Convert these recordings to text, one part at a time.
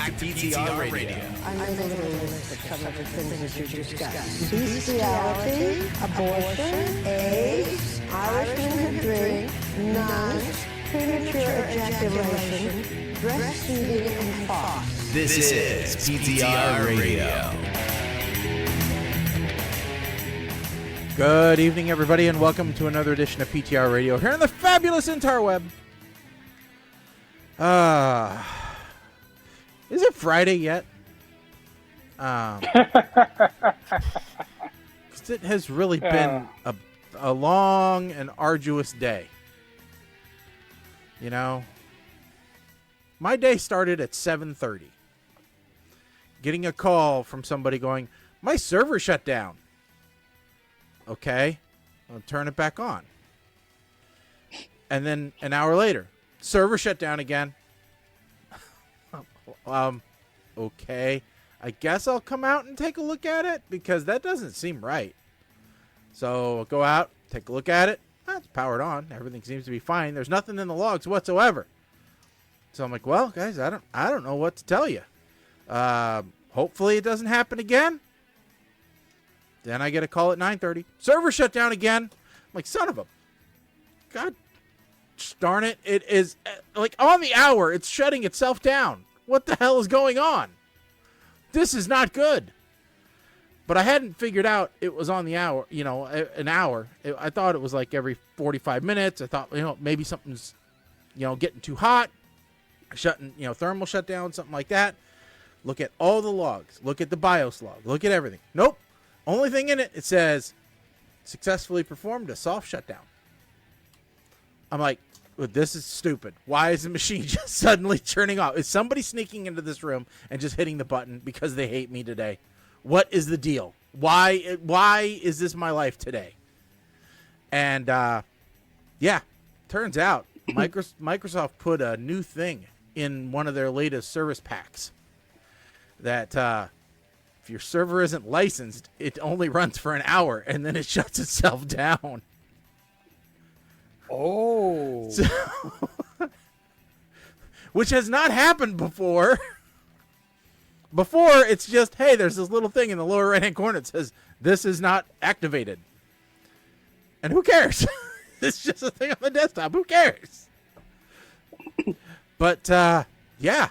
to PTR Radio. I'm making a list of some of the things that you discussed. Bestiality, abortion, AIDS, Irishmen who drink, nuns, premature ejaculation, breastfeeding, and FOSS. This is PTR Radio. Good evening, everybody, and welcome to another edition of PTR Radio here on the fabulous interweb. Is it Friday yet? 'Cause it has really been a long and arduous day. You know, my day started at 7:30. Getting a call from somebody going, "My server shut down." Okay, I'll turn it back on. And then an hour later, server shut down again. Okay, I guess I'll come out and take a look at it because that doesn't seem right. So I'll go out, take a look at it. It's powered on. Everything seems to be fine. There's nothing in the logs whatsoever. So I'm like, well, guys, I don't know what to tell you. Hopefully it doesn't happen again. Then I get a call at 9:30. Server shut down again. I'm like, son of a... God darn it. It is, like, on the hour, it's shutting itself down. What the hell is going on? This is not good. But I hadn't figured out it was on the hour, an hour. I thought it was like every 45 minutes. I thought, maybe something's, getting too hot. Thermal shutdown, something like that. Look at all the logs. Look at the BIOS log. Look at everything. Nope. Only thing in it, it says, successfully performed a soft shutdown. I'm like, well, this is stupid. Why is the machine just suddenly turning off? Is somebody sneaking into this room and just hitting the button because they hate me today? What is the deal? Why is this my life today? And, turns out Microsoft put a new thing in one of their latest service packs that, if your server isn't licensed, it only runs for an hour and then it shuts itself down. Oh. So, which has not happened before. Before, it's just, hey, there's this little thing in the lower right-hand corner that says, this is not activated. And who cares? It's just a thing on the desktop. Who cares? But, yeah,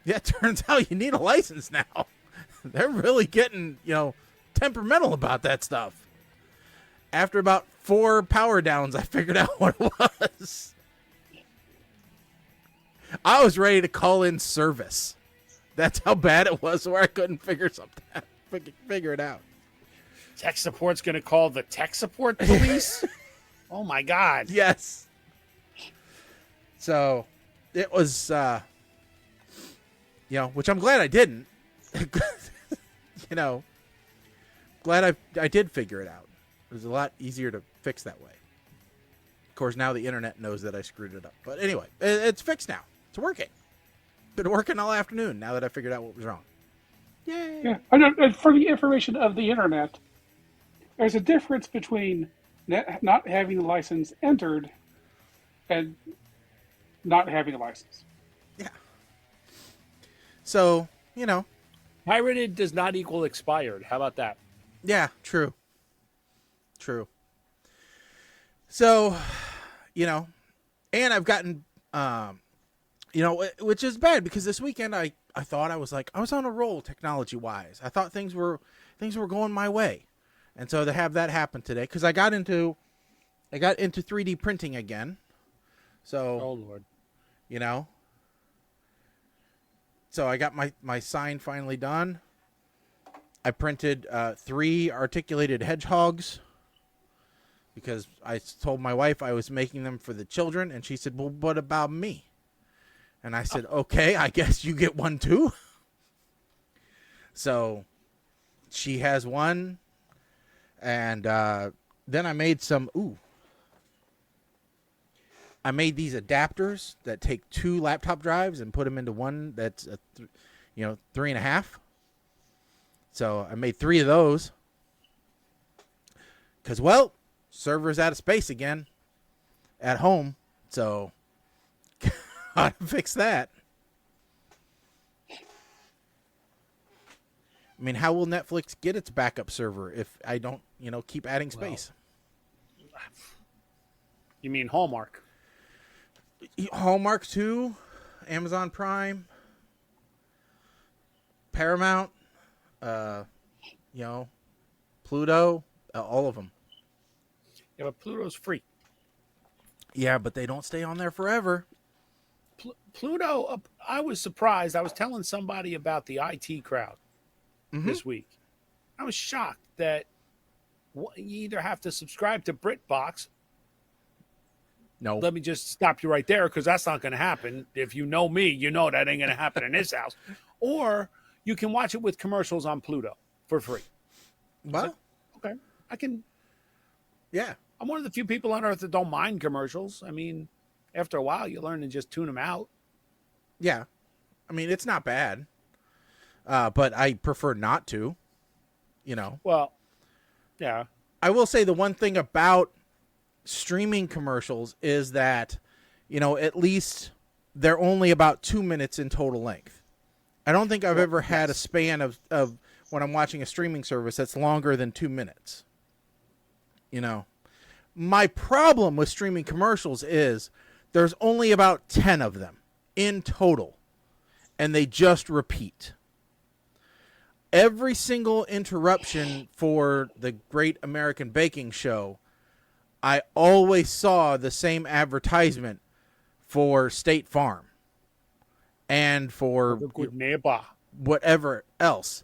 it turns out you need a license now. They're really getting, temperamental about that stuff. After about 4 power downs, I figured out what it was. I was ready to call in service. That's how bad it was, where I couldn't figure it out. Tech support's going to call the tech support police? Oh, my God. Yes. So, it was, which I'm glad I didn't. Glad I did figure it out. It was a lot easier to fix that way. Of course, now the internet knows that I screwed it up. But anyway, it's fixed now. It's working. Been working all afternoon now that I figured out what was wrong. Yay! Yeah, I know, for the information of the internet, there's a difference between not having the license entered and not having a license. Yeah. So, Pirated does not equal expired. How about that? Yeah, true. So, and I've gotten, which is bad because this weekend I thought I was on a roll technology-wise. I thought things were going my way. And so to have that happen today, because I got into 3D printing again. So, oh, Lord. So I got my sign finally done. I printed 3 articulated hedgehogs because I told my wife I was making them for the children, and she said, well, what about me? And I said, okay, I guess you get one too. So she has one, and then I made I made these adapters that take 2 laptop drives and put them into one that's 3.5. So I made 3 of those. Because, server's out of space again at home. So, gotta fix that. I mean, how will Netflix get its backup server if I don't, keep adding space? You mean Hallmark? Hallmark 2, Amazon Prime, Paramount, Pluto, all of them. Yeah, but Pluto's free. Yeah, but they don't stay on there forever. Pluto, I was surprised. I was telling somebody about the IT crowd this week. I was shocked that you either have to subscribe to BritBox. No. Let me just stop you right there, because that's not going to happen. If you know me, you know that ain't going to happen in this house. Or you can watch it with commercials on Pluto for free. Well, okay. I can. Yeah. I'm one of the few people on earth that don't mind commercials. I mean, after a while, you learn to just tune them out. Yeah. I mean, it's not bad. But I prefer not to, Well, yeah. I will say the one thing about streaming commercials is that, at least they're only about 2 minutes in total length. I don't think I've ever had a span of when I'm watching a streaming service that's longer than 2 minutes. My problem with streaming commercials is there's only about 10 of them in total, and they just repeat. Every single interruption for the Great American Baking Show, I always saw the same advertisement for State Farm and for Good neighbor. whatever else.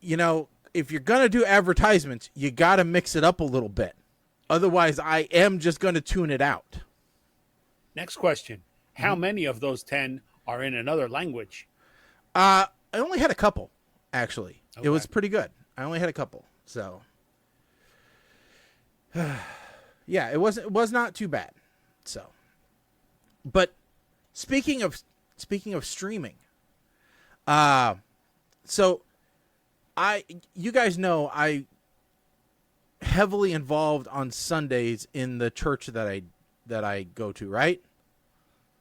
If you're going to do advertisements, you got to mix it up a little bit. Otherwise, I am just going to tune it out. Next question. How many of those 10 are in another language? I only had a couple, actually. Okay. It was pretty good. I only had a couple. So, yeah, it was not too bad. So, but speaking of streaming, so you guys know I heavily involved on Sundays in the church that I go to, right?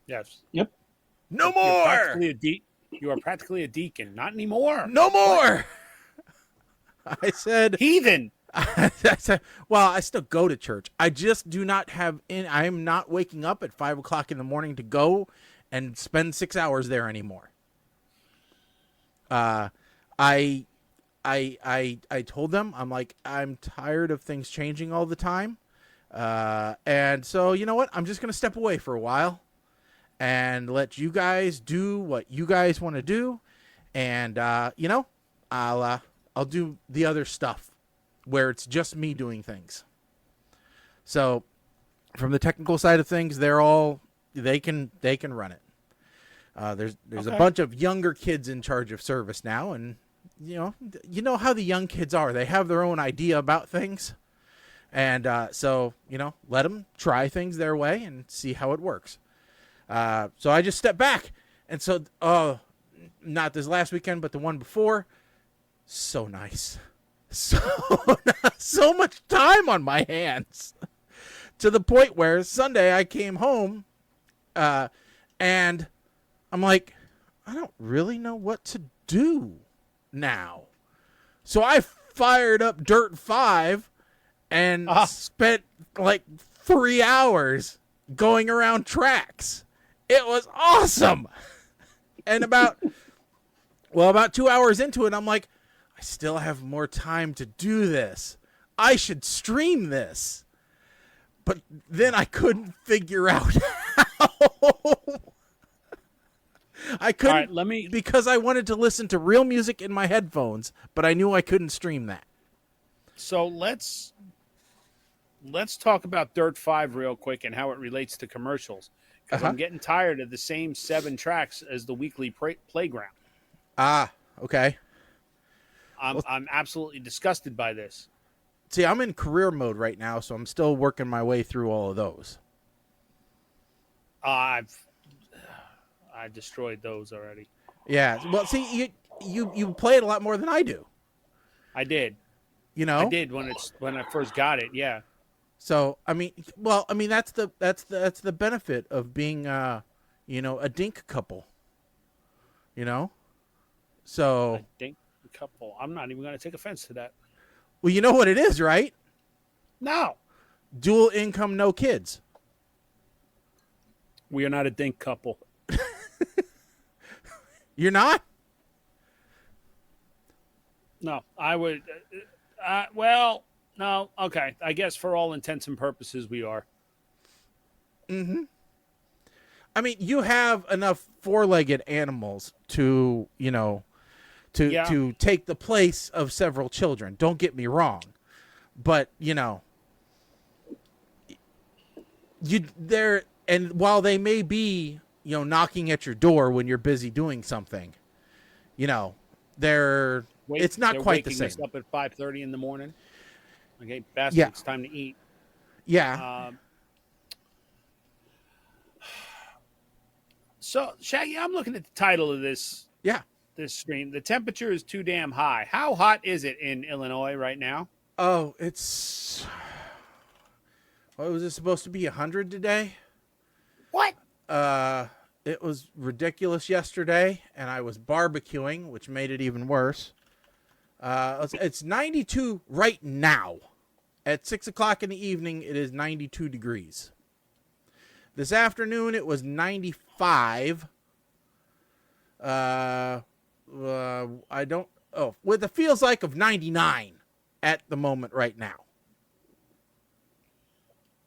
Yes. Yep. No more. You are practically a deacon. Not anymore. No more. I said, Heathen. I said, well, I still go to church. I just do not have I'm not waking up at 5 o'clock in the morning to go and spend 6 hours there anymore. I told them, I'm like, I'm tired of things changing all the time. And so, you know what? I'm just going to step away for a while and let you guys do what you guys want to do. And, I'll do the other stuff where it's just me doing things. So from the technical side of things, they can run it. There's a bunch of younger kids in charge of service now, and you know how the young kids are. They have their own idea about things, and so let them try things their way and see how it works. So I just stepped back, and so not this last weekend, but the one before, so nice, so much time on my hands, to the point where Sunday I came home, and I'm like, I don't really know what to do now. So I fired up Dirt 5 and spent like 3 hours going around tracks. It was awesome. And about 2 hours into it, I'm like, I still have more time to do this. I should stream this. But then I couldn't figure out how. I couldn't, All right, because I wanted to listen to real music in my headphones, but I knew I couldn't stream that. So let's talk about Dirt 5 real quick and how it relates to commercials. Because I'm getting tired of the same 7 tracks as the weekly playground. Ah, okay. I'm absolutely disgusted by this. See, I'm in career mode right now, so I'm still working my way through all of those. I destroyed those already. Yeah. Well, see, you play it a lot more than I do. I did. I did when I first got it. Yeah. So that's the benefit of being a dink couple. So couple. I'm not even going to take offense to that. Well, you know what it is, right? No. Dual income, no kids. We are not a dink couple. You're not? No, I would. Well, no. Okay. I guess for all intents and purposes, we are. Mm-hmm. I mean, you have enough four-legged animals to, to take the place of several children. Don't get me wrong. But, and while they may be, knocking at your door when you're busy doing something, it's not quite the same. Waking us up at 5:30 in the morning. Okay, bastard, It's time to eat. Yeah. So, Shaggy, I'm looking at the title of this. Yeah. This stream. The temperature is too damn high. How hot is it in Illinois right now? Oh, it's. What was it supposed to be? 100 today? What? It was ridiculous yesterday, and I was barbecuing, which made it even worse. It's 92 right now. At 6 o'clock in the evening, it is 92 degrees. This afternoon, it was 95. With it feels like of 99 at the moment right now.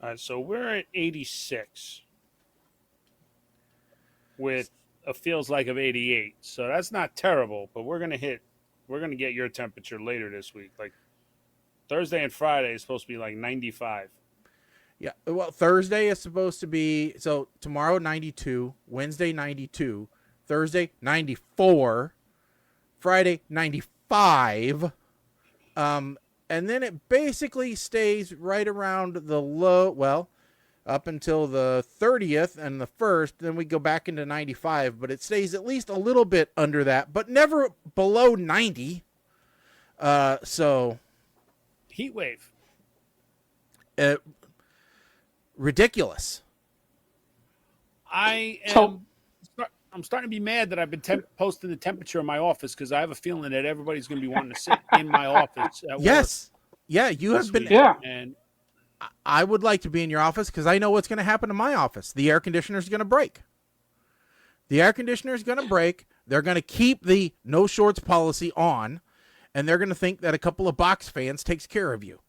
All right, so we're at 86 with a feels like of 88. So that's not terrible, but we're going to get your temperature later this week. Like Thursday and Friday is supposed to be like 95. Yeah, well, Thursday is supposed to be, so tomorrow 92, Wednesday 92, Thursday 94, Friday 95, and then it basically stays right around the low, up until the 30th and the 1st, then we go back into 95, but it stays at least a little bit under that, but never below 90. So heat wave. Ridiculous. I'm starting to be mad that I've been posting the temperature in my office because I have a feeling that everybody's going to be wanting to sit in my office at yes. Work. Yeah, you have been. Yeah. And I would like to be in your office because I know what's going to happen to my office. The air conditioner is going to break. The air conditioner is going to break. They're going to keep the no shorts policy on, and they're going to think that a couple of box fans takes care of you.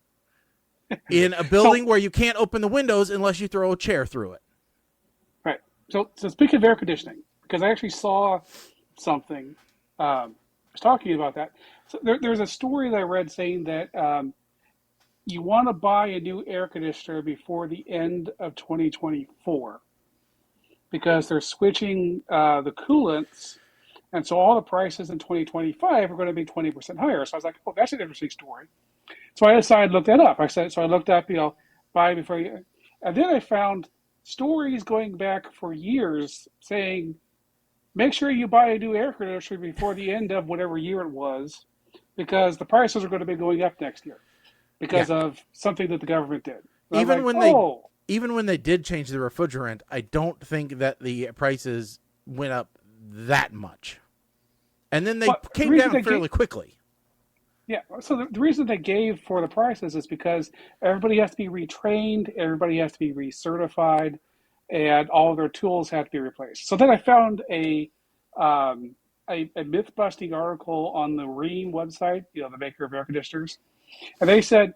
In a building where you can't open the windows unless you throw a chair through it. Right. So speaking of air conditioning, because I actually saw something was talking about that. So there's a story that I read saying that you want to buy a new air conditioner before the end of 2024 because they're switching the coolants, and so all the prices in 2025 are going to be 20% higher. So I was like, oh, that's an interesting story. So I decided to look that up. I looked up, buy before you, and then I found stories going back for years saying, make sure you buy a new air conditioner before the end of whatever year it was, because the prices are going to be going up next year because of something that the government did. And even when they did change the refrigerant, I don't think that the prices went up that much, and then they came down fairly quickly. Yeah, so the reason they gave for the prices is because everybody has to be retrained, everybody has to be recertified, and all of their tools have to be replaced. So then I found a myth-busting article on the Rheem website, the maker of air conditioners, and they said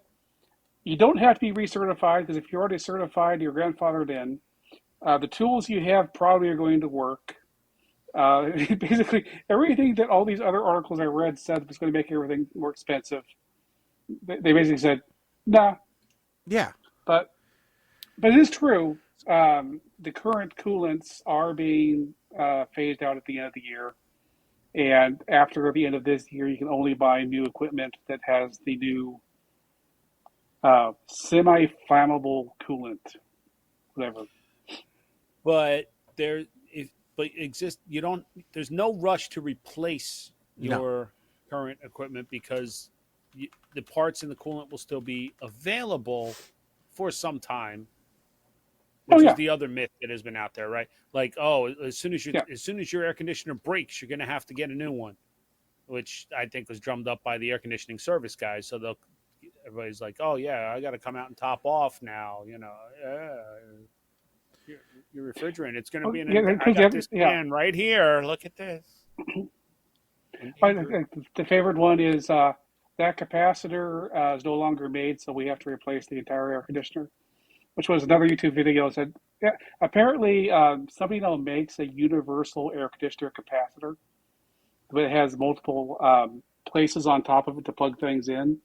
you don't have to be recertified because if you're already certified, you're grandfathered in. The tools you have probably are going to work. Basically, everything that all these other articles I read said was going to make everything more expensive. They basically said, nah. Yeah. But it is true. The current coolants are being phased out at the end of the year. And after the end of this year, you can only buy new equipment that has the new semi-flammable coolant, whatever. But there's no rush to replace your current equipment because the parts and the coolant will still be available for some time. Which is the other myth that has been out there, right? Like, as soon as your air conditioner breaks, you're going to have to get a new one. which I think was drummed up by the air conditioning service guys. So everybody's like, "Oh yeah, I got to come out and top off now." Your refrigerant. It's going to be in. I got this pan right here. Look at this. The favorite one is that capacitor is no longer made, so we have to replace the entire air conditioner. Which was another YouTube video said, yeah, apparently somebody now makes a universal air conditioner capacitor, but it has multiple places on top of it to plug things in.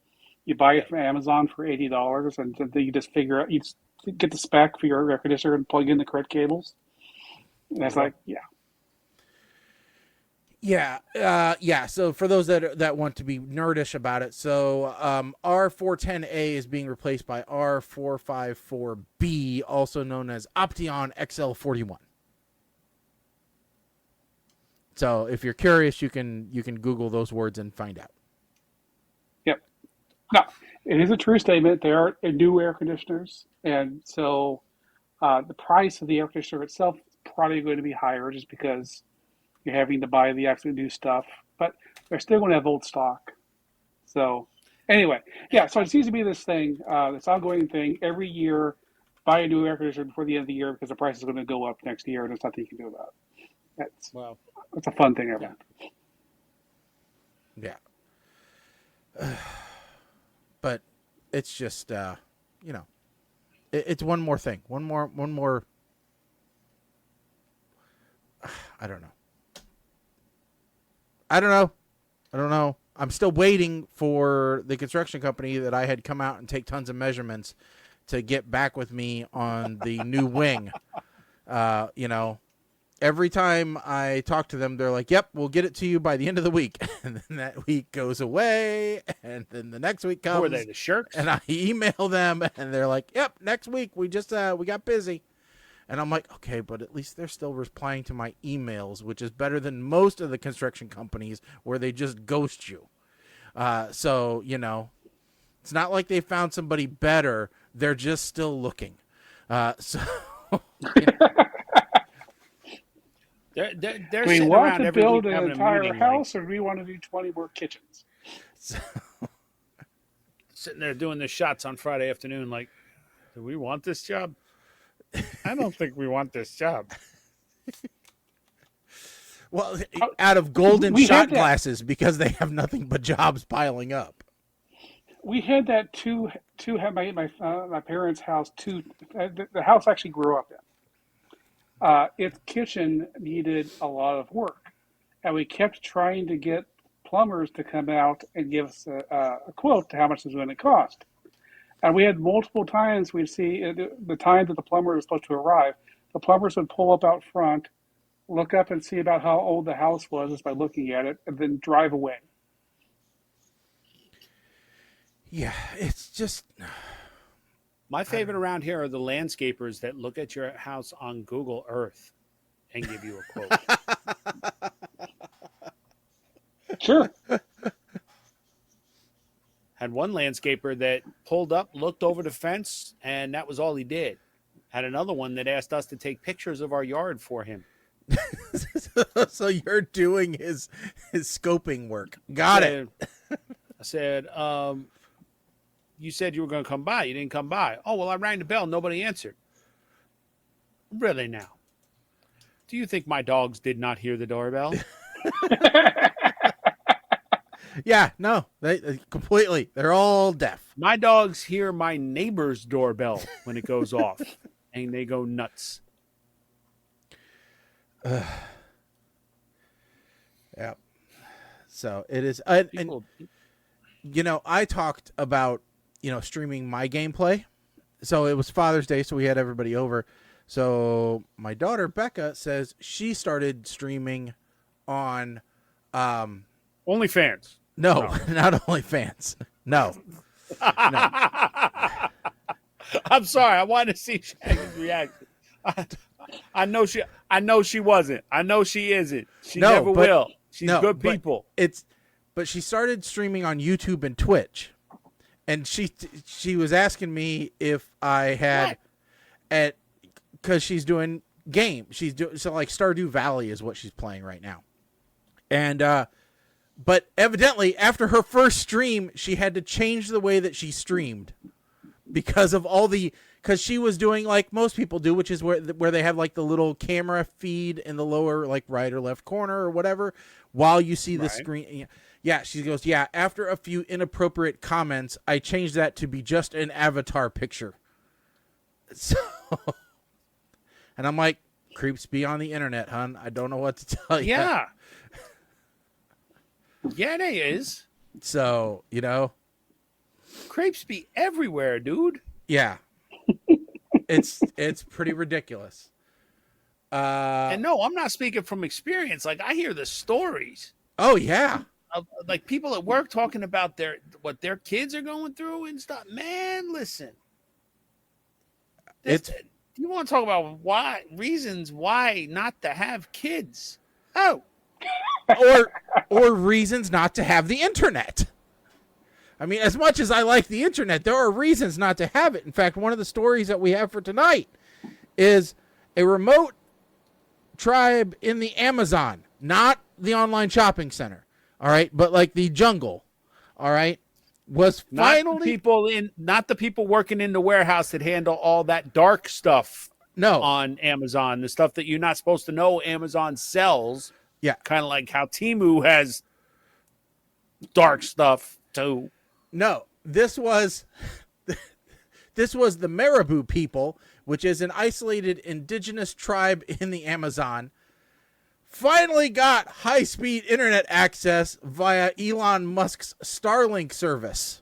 You buy it from Amazon for $80, and then you just figure out, you just get the spec for your air conditioner and plug in the correct cables. And it's like, yeah. Yeah. So for those that want to be nerdish about it, so R410A is being replaced by R454B, also known as Opteon XL41. So if you're curious, you can Google those words and find out. Yep. No, it is a true statement. They are new air conditioners, and so the price of the air conditioner itself is probably going to be higher just because you're having to buy the absolute new stuff, but they're still going to have old stock. So anyway, yeah, so it seems to be this thing, this ongoing thing. Every year, buy a new air conditioner before the end of the year because the price is going to go up next year, and there's nothing you can do about it. That's a fun thing ever. Yeah. But it's just, it's one more thing. One more. I don't know. I'm still waiting for the construction company that I had come out and take tons of measurements to get back with me on the new wing. Every time I talk to them, they're like, yep, we'll get it to you by the end of the week. And then that week goes away. And then the next week comes. Who are they, the shirts? And I email them and they're like, yep, next week we got busy. And I'm like, okay, but at least they're still replying to my emails, which is better than most of the construction companies where they just ghost you. So, it's not like they found somebody better. They're just still looking. They're we sitting want around to every build week an having a entire meeting, house, or do we want to do 20 more kitchens? Sitting there doing the shots on Friday afternoon, like, do we want this job? I don't think we want this job. Well, out of golden shot glasses because they have nothing but jobs piling up. We had that to have my parents' house. The house actually grew up in. Its kitchen needed a lot of work, and we kept trying to get plumbers to come out and give us a quote to how much it was going to cost. And we had multiple times we'd see the time that the plumber was supposed to arrive. The plumbers would pull up out front, look up and see about how old the house was just by looking at it, and then drive away. Yeah, it's just... My favorite around here are the landscapers that look at your house on Google Earth and give you a quote. Sure. Had one landscaper that pulled up, looked over the fence, and that was all he did. Had another one that asked us to take pictures of our yard for him. So you're doing his scoping work. Got it. I said, you said you were going to come by. You didn't come by. Oh, well, I rang the bell. Nobody answered. Really now? Do you think my dogs did not hear the doorbell? Yeah, no, they completely. They're all deaf. My dogs hear my neighbor's doorbell when it goes off, and they go nuts. Yeah. So it is. People, I talked about, streaming my gameplay. So it was Father's Day, so we had everybody over. So my daughter, Becca, says she started streaming on OnlyFans. No, not OnlyFans. No. I'm sorry. I wanted to see Shaggy's reaction. I know she wasn't. I know she isn't. She never will. She's good people. But she started streaming on YouTube and Twitch, and she was asking me if I had because she's doing games. So like Stardew Valley is what she's playing right now, and But evidently, after her first stream, she had to change the way that she streamed because of because she was doing like most people do, which is where they have like the little camera feed in the lower like right or left corner or whatever while you see the screen. Yeah, she goes, yeah, after a few inappropriate comments, I changed that to be just an avatar picture. So, and I'm like, creeps be on the internet, hun. I don't know what to tell you. Yeah. Yeah, they is. So, Crepes be everywhere, dude. Yeah. It's pretty ridiculous. And no, I'm not speaking from experience. Like, I hear the stories Oh yeah. of like people at work talking about what their kids are going through and stuff. Man, listen. You want to talk about reasons why not to have kids? Oh. or reasons not to have the internet. I mean, as much as I like the internet, there are reasons not to have it. In fact, one of the stories that we have for tonight is a remote tribe in the Amazon, not the online shopping center, all right, but like the jungle, all right, was finally not the people working in the warehouse that handle all that dark stuff. No, on Amazon, the stuff that you're not supposed to know Amazon sells. Yeah, kind of like how Temu has dark stuff too. No, this was the Marabou people, which is an isolated indigenous tribe in the Amazon, finally got high-speed internet access via Elon Musk's Starlink service.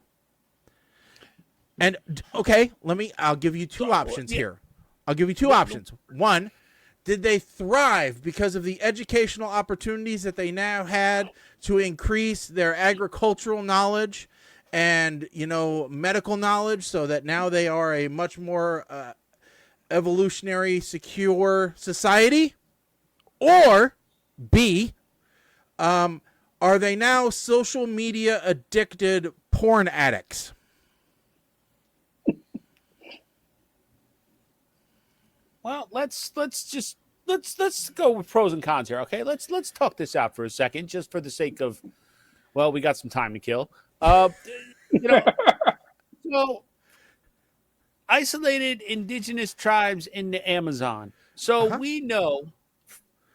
And okay, I'll give you two options here. I'll give you two options. One, did they thrive because of the educational opportunities that they now had to increase their agricultural knowledge and, medical knowledge so that now they are a much more evolutionary, secure society? Or B, are they now social media addicted porn addicts? Well, let's go with pros and cons here, okay? Let's talk this out for a second, just for the sake of, well, we got some time to kill. So isolated indigenous tribes in the Amazon. So we know,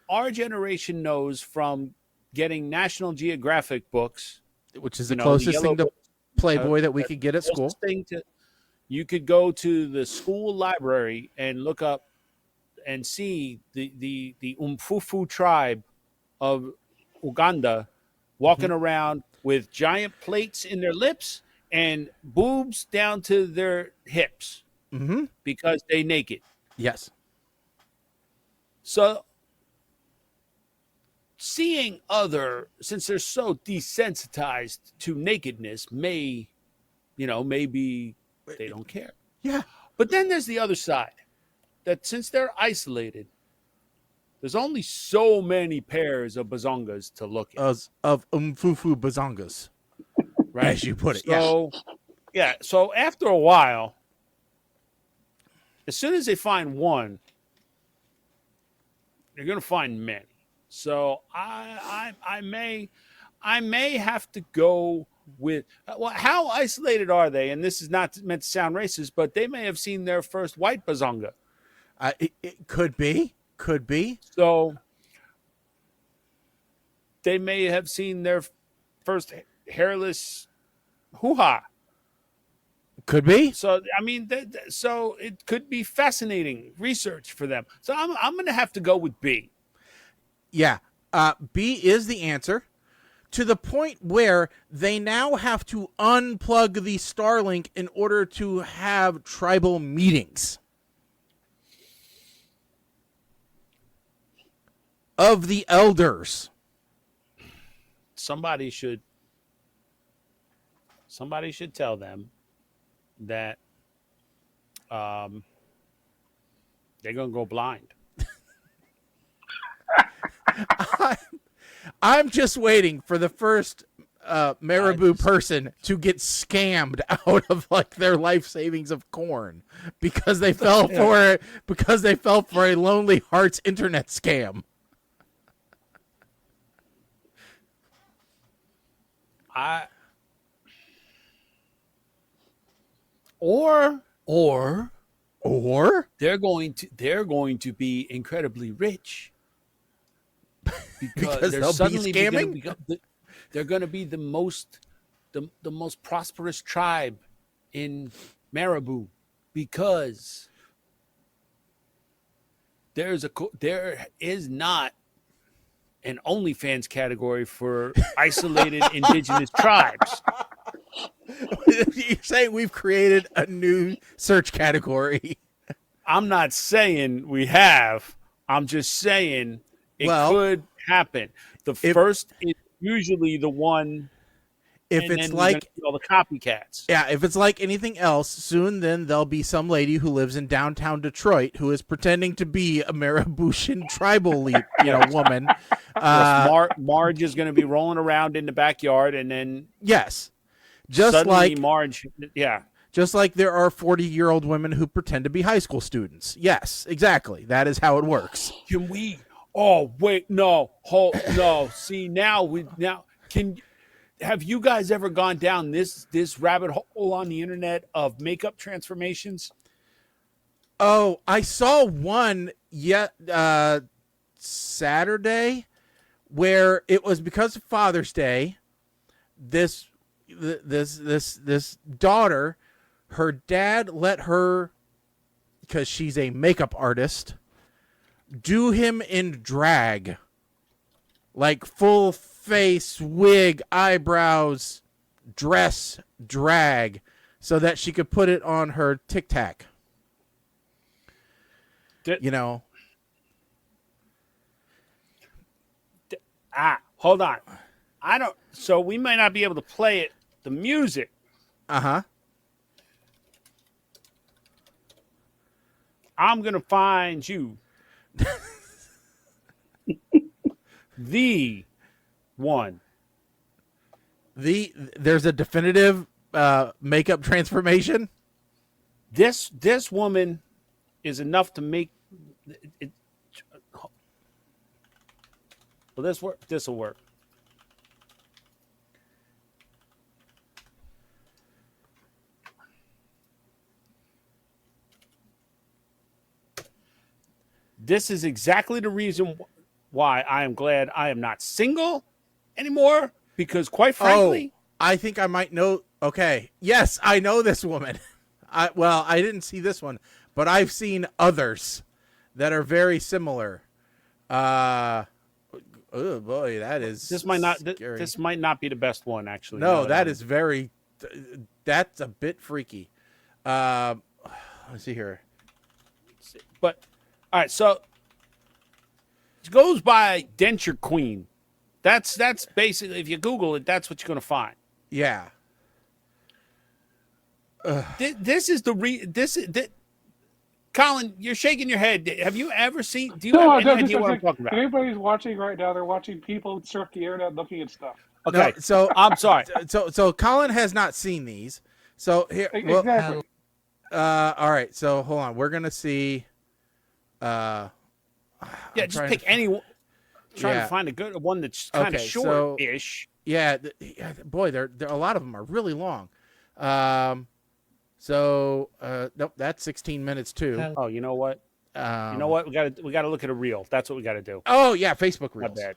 our generation knows from getting National Geographic books, which is the closest thing to Playboy that we could get at school. You could go to the school library and look up and see the Umfufu tribe of Uganda walking around with giant plates in their lips and boobs down to their hips because they naked. Yes. So seeing since they're so desensitized to nakedness, maybe they don't care. Yeah. But then there's the other side, that since they're isolated, there's only so many pairs of bazongas to look at. Of Umfufu bazongas, right? As you put it. So after a while, as soon as they find one, they're going to find many. So I may have to go with, how isolated are they? And this is not meant to sound racist, but they may have seen their first white bazonga. It could be. So they may have seen their first hairless hoo-ha. Could be. So, I mean, so it could be fascinating research for them. So I'm going to have to go with B. Yeah. B is the answer, to the point where they now have to unplug the Starlink in order to have tribal meetings of the elders. Somebody should tell them that they're going to go blind. I'm just waiting for the first Marabou person to get scammed out of like their life savings of corn because they fell for a Lonely Hearts internet scam. I or they're going to be incredibly rich because they're they'll suddenly be scamming. They're going to be the most prosperous tribe in Marabou because there is not an OnlyFans category for isolated indigenous tribes. You're saying we've created a new search category? I'm not saying we have. I'm just saying it could happen. First is usually the one. If it's like all the copycats. Yeah, if it's like anything else, soon then there'll be some lady who lives in downtown Detroit who is pretending to be a Maraboutian tribal woman. Marge is going to be rolling around in the backyard, and then yes, just suddenly like Marge, just like there are 40-year-old women who pretend to be high school students. Yes, exactly. That is how it works. Can we? Oh wait, no, no. See have you guys ever gone down this rabbit hole on the internet of makeup transformations? Oh, I saw one Saturday where it was because of Father's Day. This daughter, her dad let her, because she's a makeup artist, do him in drag, like full face, wig, eyebrows, dress, drag, so that she could put it on her Tic Tac. Hold on. So we might not be able to play it, the music. Uh-huh. I'm going to find you the one. There's a definitive makeup transformation. This woman is enough to make it. Will this work? This will work. This is exactly the reason why I am glad I am not single anymore, because quite frankly, I think I might know. Okay. Yes, I know this woman. I didn't see this one, but I've seen others that are very similar. Oh boy, that is this might not scary. This might not be the best one, actually. No, that's a bit freaky. Let's see here. But all right, so it goes by Denture Queen. That's basically, if you Google it, that's what you're going to find. Yeah. This is Colin, you're shaking your head. Have you ever seen? Do you No, have any idea what I'm talking if about? anybody's watching right now, they're watching people surf the internet looking at stuff. Okay, No, so I'm sorry. So Colin has not seen these. So here, Exactly. all right. So hold on. We're gonna see. Yeah, just pick any one. Trying to find a good one that's kind of short-ish. Boy, there a lot of them are really long. Nope, that's 16 minutes too. Oh, you know what? We got to look at a reel. That's what we got to do. Oh yeah, Facebook reels. Not bad.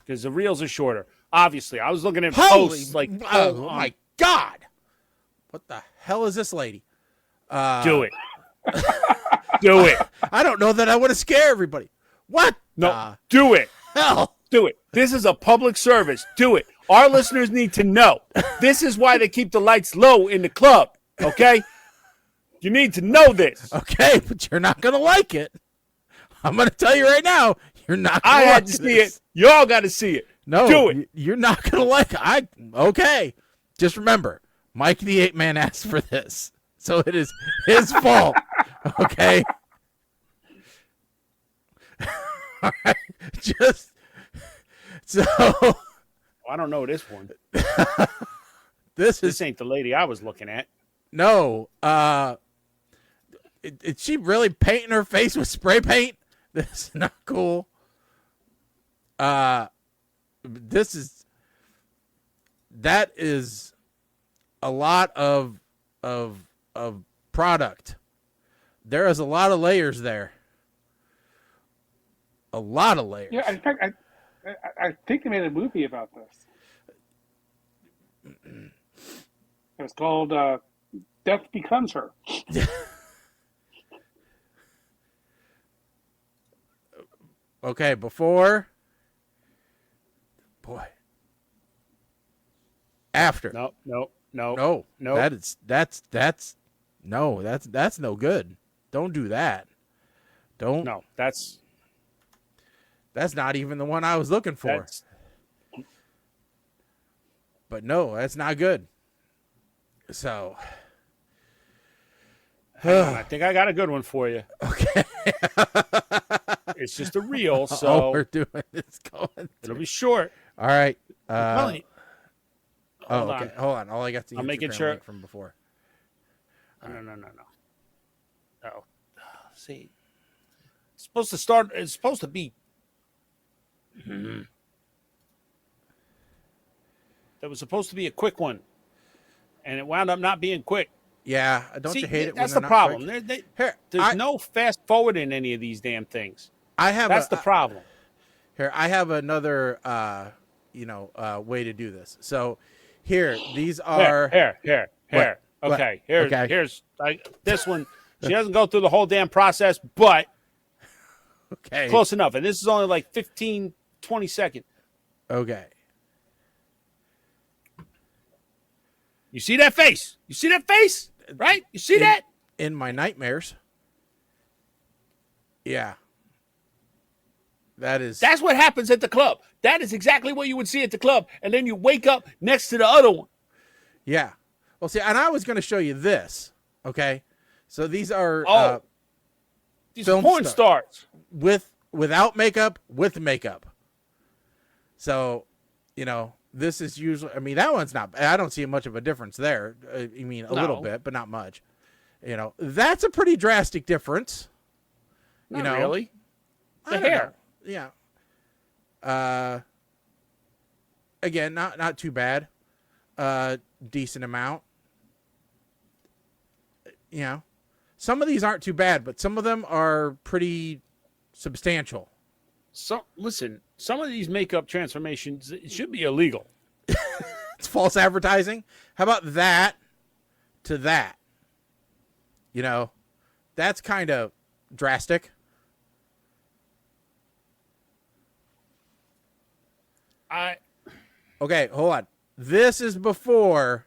Because the reels are shorter. Obviously, I was looking at posts like, oh my God, what the hell is this lady? Do it. Do it. I don't know that I want to scare everybody. What? No, do it. Hell. Do it. This is a public service. Do it. Our listeners need to know. This is why they keep the lights low in the club. Okay? You need to know this. Okay, but you're not going to like it. I'm going to tell you right now, you're not going to like it. I had to see it. Y'all got to see it. No, do it. You're not going to like it. Okay. Just remember, Mike the Ape Man asked for this. So it is his fault. Okay? All right. Just so I don't know this one. This ain't the lady I was looking at. No. Is she really painting her face with spray paint? This is not cool. That is a lot of product. There is a lot of layers there. A lot of layers. Yeah, in fact, I think they made a movie about this. It was called Death Becomes Her. Okay, before, boy, after. No. No. That's no good. Don't do that. Don't. No, that's not even the one I was looking for. But no, that's not good. So, hang on, I think I got a good one for you. okay. It's just a reel, so All we're doing is going. It'll be short. All right. Hold okay. Hold on. All I got to I'm making Instagram sure link from before. No. Oh, see, it's supposed to start. It's supposed to be. That was supposed to be a quick one, and it wound up not being quick. Yeah, don't you hate it? That's when the they're not problem. quick? There's no fast forward in any of these damn things. That's the problem. Here, I have another, way to do this. So, here, these are Here. What? Okay, Okay. here's this one. She doesn't go through the whole damn process, but okay. close enough. And this is only like 15, 20 seconds. Okay. You see that face? You see that face? Right? You see that? In my nightmares. Yeah. That's what happens at the club. That is exactly what you would see at the club. And then you wake up next to the other one. Yeah. Well, see, and I was going to show you this. Okay. So these are these film porn stars. Without makeup, with makeup. So, this is usually, I mean, that one's not, I don't see much of a difference there. I mean, a little bit, but not much. That's a pretty drastic difference. Not really. The hair. Yeah. Again, not too bad. Decent amount. Some of these aren't too bad, but some of them are pretty substantial. So listen, some of these makeup transformations should be illegal. It's false advertising. How about that to that? That's kind of drastic. Okay, hold on. This is before.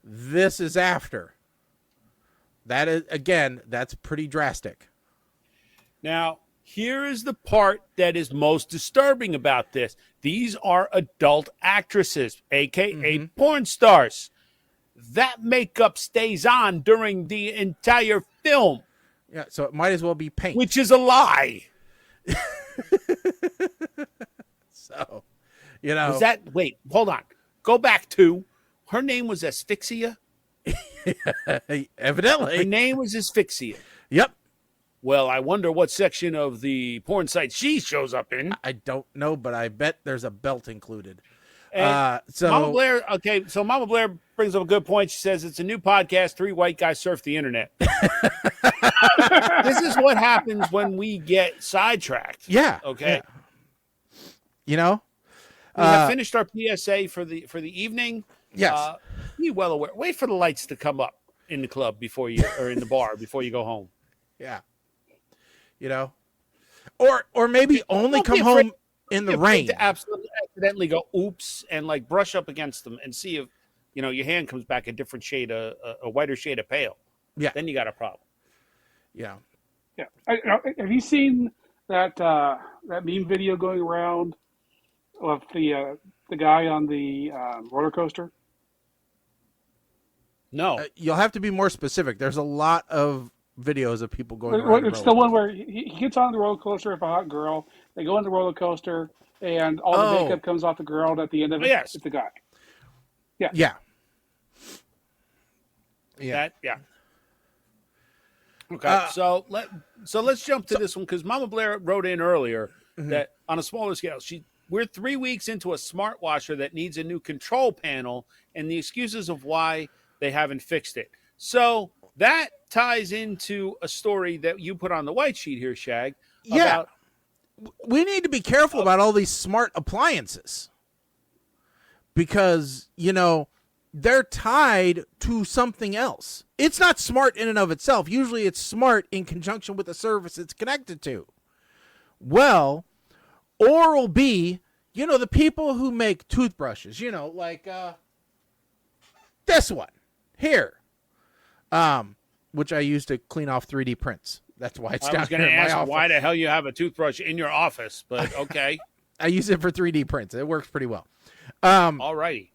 This is after. That is, again, that's pretty drastic. Now, here is the part that is most disturbing about this. These are adult actresses, a.k.a. porn stars. That makeup stays on during the entire film. Yeah, so it might as well be paint. Which is a lie. So, Was that, wait, hold on. Go back to, her name was Asphyxia? Evidently. Her name was Asphyxia. Yep. Well, I wonder what section of the porn site she shows up in. I don't know, but I bet there's a belt included. And Mama Blair, so Mama Blair brings up a good point. She says it's a new podcast. 3 white guys surf the internet. This is what happens when we get sidetracked. Yeah. Okay. Yeah. We have finished our PSA for the evening. Yes. Be well aware. Wait for the lights to come up in the club or in the bar before you go home. Yeah. Or maybe only come home in the rain. To absolutely accidentally go oops and like brush up against them and see if your hand comes back a different shade, a whiter shade of pale. Yeah. Then you got a problem. Yeah. Yeah. Have you seen that meme video going around of the guy on the roller coaster? No. You'll have to be more specific. There's a lot of videos of people going around. It's the one where he gets on the roller coaster with a hot girl. They go on the roller coaster, and all the makeup comes off the girl. And at the end of it, yes. it's the guy. Yeah. Yeah. Yeah. Okay. So let's jump to this one because Mama Blair wrote in earlier that on a smaller scale, we're 3 weeks into a smart washer that needs a new control panel, and the excuses of why they haven't fixed it. So that ties into a story that you put on the white sheet here, Shag. Yeah. We need to be careful about all these smart appliances because, they're tied to something else. It's not smart in and of itself. Usually it's smart in conjunction with the service it's connected to. Well, Oral-B, the people who make toothbrushes, like this one here, which I use to clean off 3D prints. That's why it's down here in my office. I was going to ask why the hell you have a toothbrush in your office, but okay. I use it for 3D prints. It works pretty well. All righty.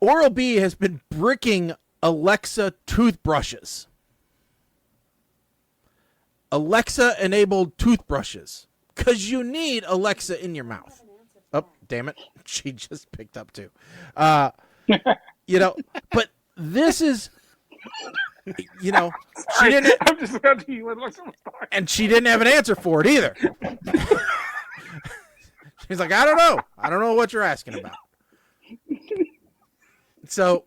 Oral-B has been bricking Alexa toothbrushes. Alexa-enabled toothbrushes. Because you need Alexa in your mouth. Oh, damn it. She just picked up too. But this is, she didn't. I'm just about to you when Alexa was talking. And she didn't have an answer for it either. She's like, I don't know. I don't know what you're asking about. So,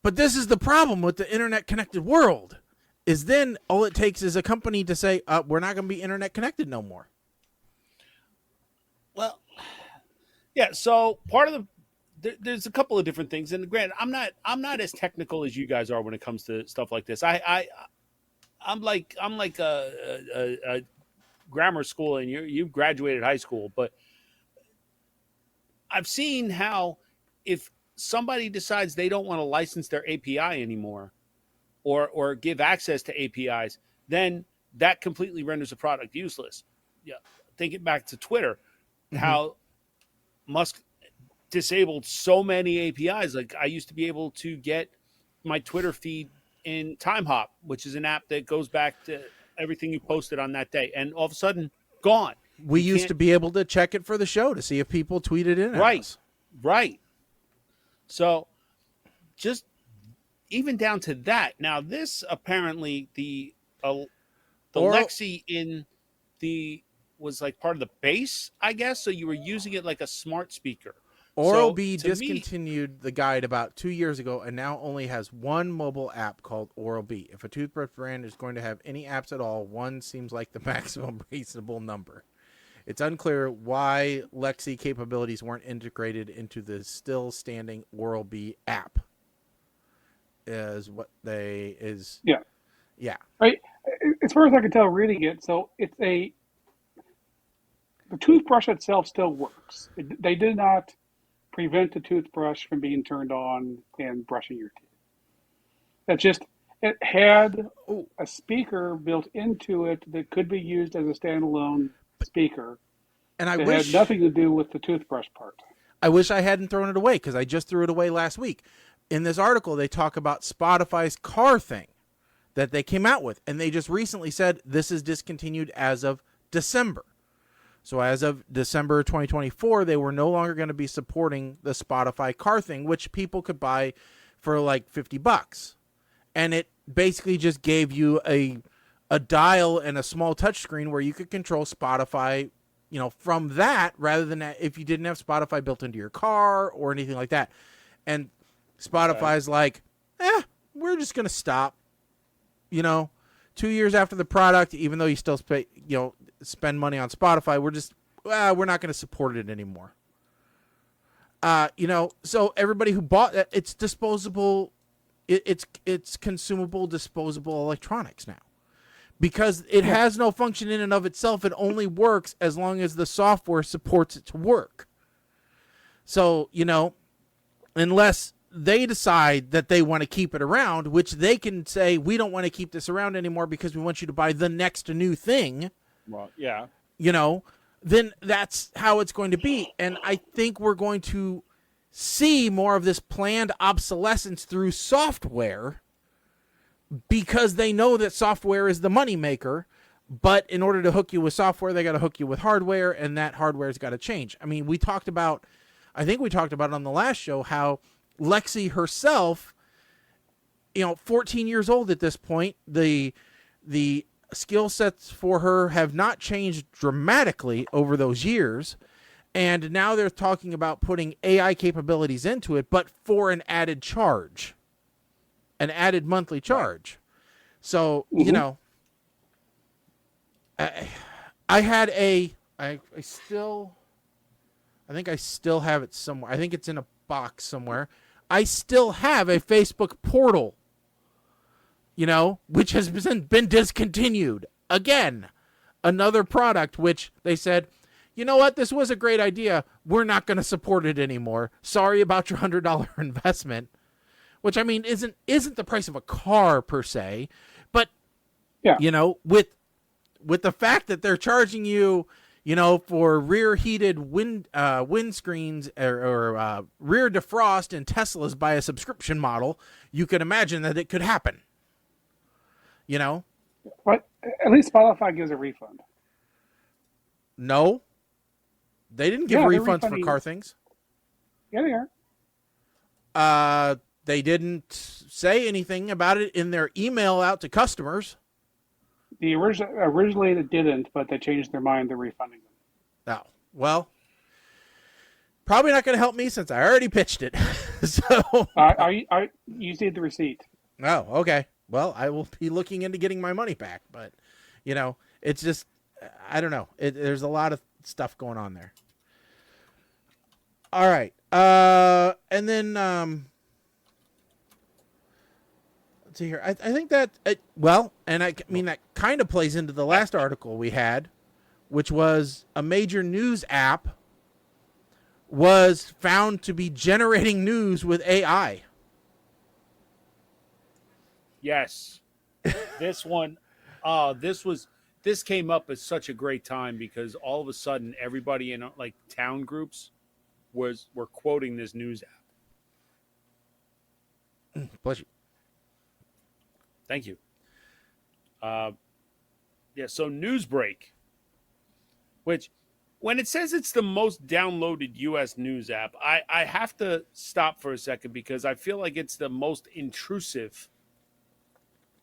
but this is the problem with the internet connected world is then all it takes is a company to say, we're not going to be internet connected no more. Well, yeah. So part of there's a couple of different things. And granted, I'm not as technical as you guys are when it comes to stuff like this. I'm like a grammar school and you've graduated high school, but I've seen how if somebody decides they don't want to license their API anymore or give access to APIs, then that completely renders a product useless. Yeah. Think it back to Twitter, how Musk disabled so many APIs. Like I used to be able to get my Twitter feed in TimeHop, which is an app that goes back to everything you posted on that day, and all of a sudden gone. We used to be able to check it for the show to see if people tweeted in. Right. So just even down to that. Now this apparently the Lexi in was like part of the base, I guess. So you were using it like a smart speaker. Oral-B discontinued the guide about 2 years ago and now only has one mobile app called Oral-B. If a toothbrush brand is going to have any apps at all, one seems like the maximum reasonable number. It's unclear why Lexi capabilities weren't integrated into the still standing Oral-B app. Yeah. Right. As far as I can tell reading it, so the toothbrush itself still works. They did not prevent the toothbrush from being turned on and brushing your teeth. It had a speaker built into it that could be used as a standalone speaker. And it had nothing to do with the toothbrush part. I wish I hadn't thrown it away because I just threw it away last week. In this article, they talk about Spotify's car thing that they came out with. And they just recently said this is discontinued as of December. So as of December 2024, they were no longer going to be supporting the Spotify car thing, which people could buy for like $50. And it basically just gave you a dial and a small touchscreen where you could control Spotify, from that rather than if you didn't have Spotify built into your car or anything like that. And Spotify's like, we're just going to stop, 2 years after the product, even though you still spend money on Spotify, we're not going to support it anymore. So everybody who bought that, it's disposable, it's consumable, disposable electronics now. Because it has no function in and of itself. It only works as long as the software supports it to work. So, unless they decide that they want to keep it around, which they can say, we don't want to keep this around anymore because we want you to buy the next new thing. Well, yeah. Then that's how it's going to be. And I think we're going to see more of this planned obsolescence through software because they know that software is the moneymaker. But in order to hook you with software, they got to hook you with hardware, and that hardware's got to change. I mean, I think we talked about on the last show how Lexi herself, 14 years old at this point, the the skill sets for her have not changed dramatically over those years. And now they're talking about putting AI capabilities into it, but for an added charge, an added monthly charge. So, you know, I had I think I still have it somewhere. I think it's in a box somewhere. I still have a Facebook portal, you know, which has been discontinued. Again, another product which they said, you know what, this was a great idea. We're not going to support it anymore. Sorry about your $100 investment, which I mean isn't the price of a car per se, but Yeah. you know, with the fact that they're charging you, you know, for rear heated windscreens or rear defrost in Teslas by a subscription model, you can imagine that it could happen. You know? But at least Spotify gives a refund. No. They didn't give Yeah, they're refunds for refunding- car things. Yeah, they are. They didn't say anything about it in their email out to customers. The originally they didn't, but they changed their mind. They're refunding them. Oh, well, probably not going to help me since I already pitched it. So, You see the receipt. oh, okay. Well, I will be looking into getting my money back, but you know, it's just, I don't know. There's a lot of stuff going on there. All right. And then, let's see here. I think that, and I mean, that kind of plays into the last article we had, which was a major news app was found to be generating news with AI. Yes. This one, this came up at such a great time because all of a sudden everybody in like town groups were quoting this news app. Bless you. Thank you. So Newsbreak, which when it says it's the most downloaded U.S. news app, I have to stop for a second because I feel like it's the most intrusive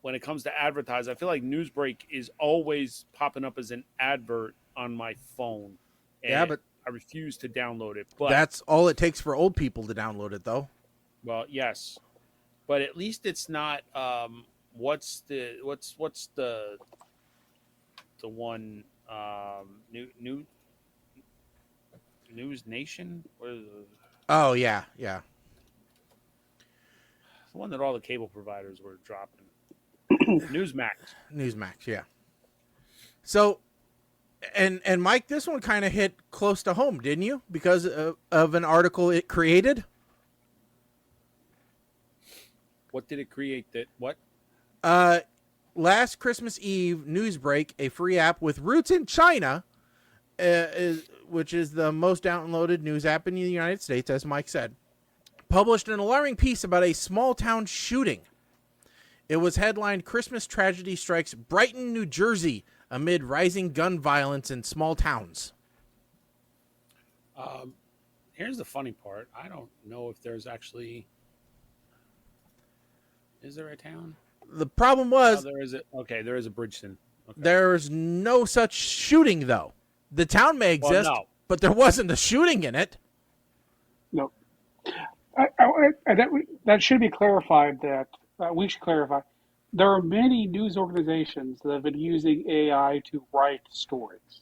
when it comes to advertise. I feel like Newsbreak is always popping up as an advert on my phone. And Yeah, but I refuse to download it. But that's all it takes for old people to download it, though. well, yes, but at least it's not. What's the one News Nation? What is it? Oh yeah. The one that all the cable providers were dropping. Newsmax. Yeah. So, and Mike, this one kind of hit close to home, didn't you? Because of an article it created. What did it create? What? Last Christmas Eve, Newsbreak, a free app with roots in China, which is the most downloaded news app in the United States, as Mike said, published an alarming piece about a small town shooting. It was headlined "Christmas Tragedy Strikes Brighton, New Jersey Amid Rising Gun Violence in Small Towns." Here's the funny part. I don't know if there's actually... Is there a town? The problem was... there is there is a Bridgeton. Okay. There's no such shooting, though. The town may exist, but there wasn't a shooting in it. No. That should be clarified. That we should clarify. There are many news organizations that have been using AI to write stories,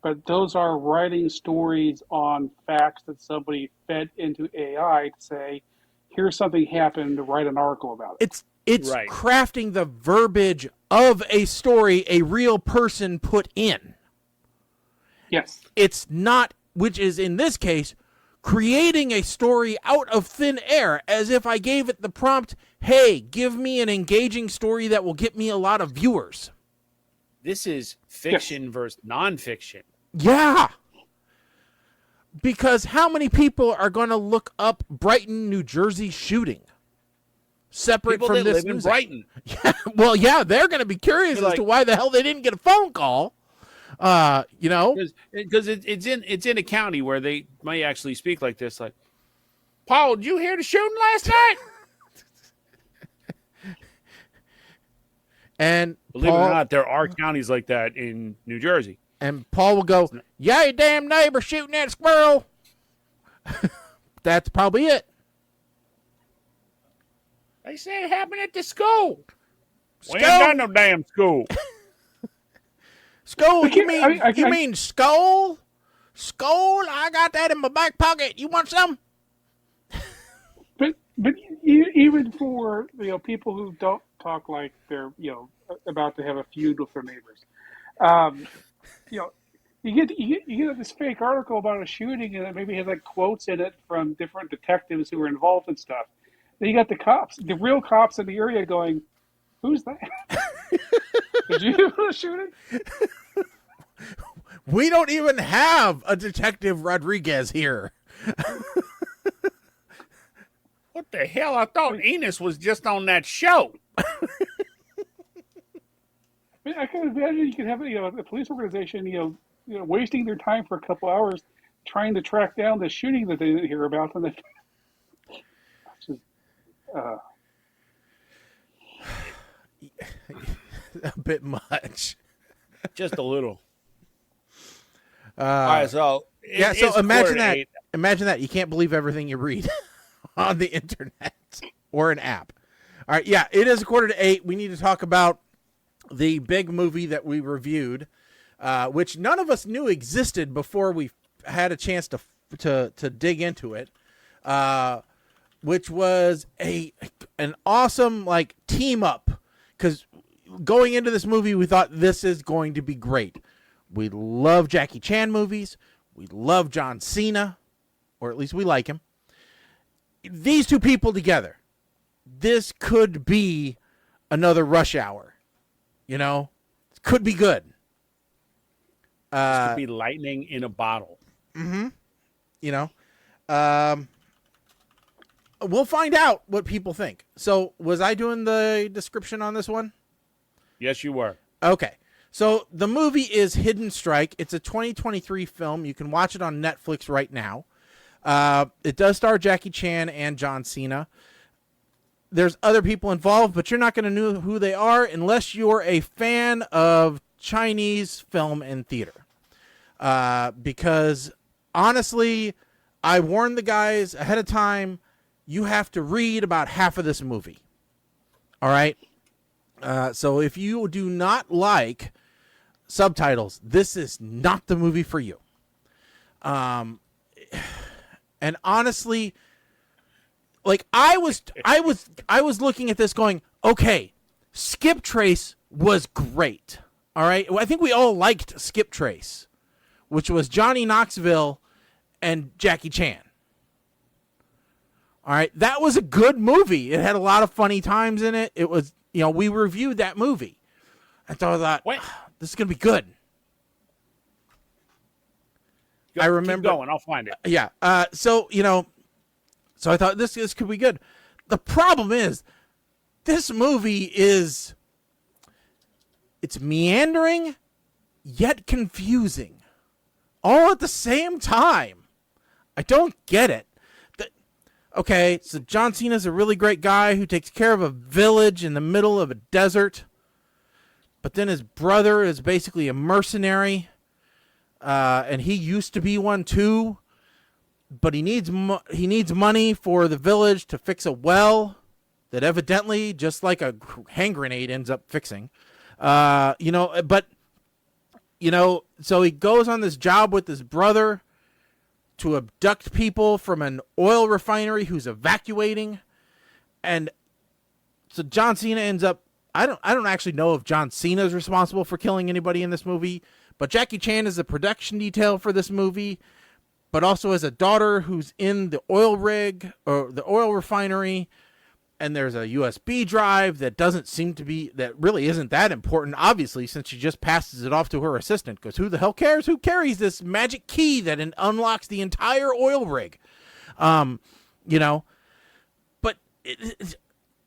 but those are writing stories on facts that somebody fed into AI to say, "Here's something happened," to write an article about it. It's right. Crafting the verbiage of a story a real person put in. Yes. It's not, which is in this case, creating a story out of thin air, as if I gave it the prompt, hey, give me an engaging story that will get me a lot of viewers. This is fiction versus nonfiction. Yeah. Because how many people are going to look up Brighton, New Jersey shooting? Separate People from that this live in news Brighton. Yeah, well, yeah, they're going to be curious as to why the hell they didn't get a phone call. You know, because it's in a county where they might actually speak like this, like, Paul, did you hear the shooting last night? And Believe Paul, it or not, there are counties like that in New Jersey. And Paul will go, "Yeah, your damn neighbor shooting at a squirrel." That's probably it. They say it happened at the school. We Skull? ain't got no damn school. Skull? You mean I mean skull? Skull? I got that in my back pocket. You want some? But even for people who don't talk like they're about to have a feud with their neighbors, you get this fake article about a shooting and it maybe has like quotes in it from different detectives who were involved in stuff. Then you got the cops, the real cops in the area, going, "Who's that? Did you do a shooting?" We don't even have a Detective Rodriguez here. What the hell? I thought Enos was just on that show. I mean, I can imagine you could have a police organization, wasting their time for a couple hours trying to track down the shooting that they didn't hear about, and just, A bit much. Just a little. All right, so So imagine that. 8. Imagine that. You can't believe everything you read on the internet or an app. All right, yeah, it is 7:45. We need to talk about the big movie that we reviewed, which none of us knew existed before we had a chance to dig into it, which was an awesome team up. Because going into this movie, we thought this is going to be great. We love Jackie Chan movies. We love John Cena, or at least we like him. These two people together, this could be another Rush Hour. It could be good. This could be lightning in a bottle. Mm-hmm. We'll find out what people think. So, was I doing the description on this one? Yes, you were. Okay. So, the movie is Hidden Strike. It's a 2023 film. You can watch it on Netflix right now. It does star Jackie Chan and John Cena. There's other people involved, but you're not going to know who they are unless you're a fan of Chinese film and theater. Because, honestly, I warned the guys ahead of time, you have to read about half of this movie. All right? So if you do not like subtitles, this is not the movie for you. And honestly, I was looking at this going, okay, Skip Trace was great. All right? I think we all liked Skip Trace, which was Johnny Knoxville and Jackie Chan. All right, that was a good movie. It had a lot of funny times in it. It was, we reviewed that movie. And so I thought, this is going to be good. I remember. Keep going, I'll find it. Yeah. So I thought this could be good. The problem is, this movie it's meandering, yet confusing. All at the same time. I don't get it. Okay, so John Cena's a really great guy who takes care of a village in the middle of a desert. But then his brother is basically a mercenary. And he used to be one too. But he needs money for the village to fix a well that evidently, just like a hand grenade, ends up fixing. So he goes on this job with his brother to abduct people from an oil refinery who's evacuating. And so John Cena ends up, I don't actually know if John Cena is responsible for killing anybody in this movie, but Jackie Chan is the production detail for this movie, but also has a daughter who's in the oil rig or the oil refinery. And there's a USB drive that really isn't that important, obviously, since she just passes it off to her assistant. Because who the hell cares? Who carries this magic key that unlocks the entire oil rig? But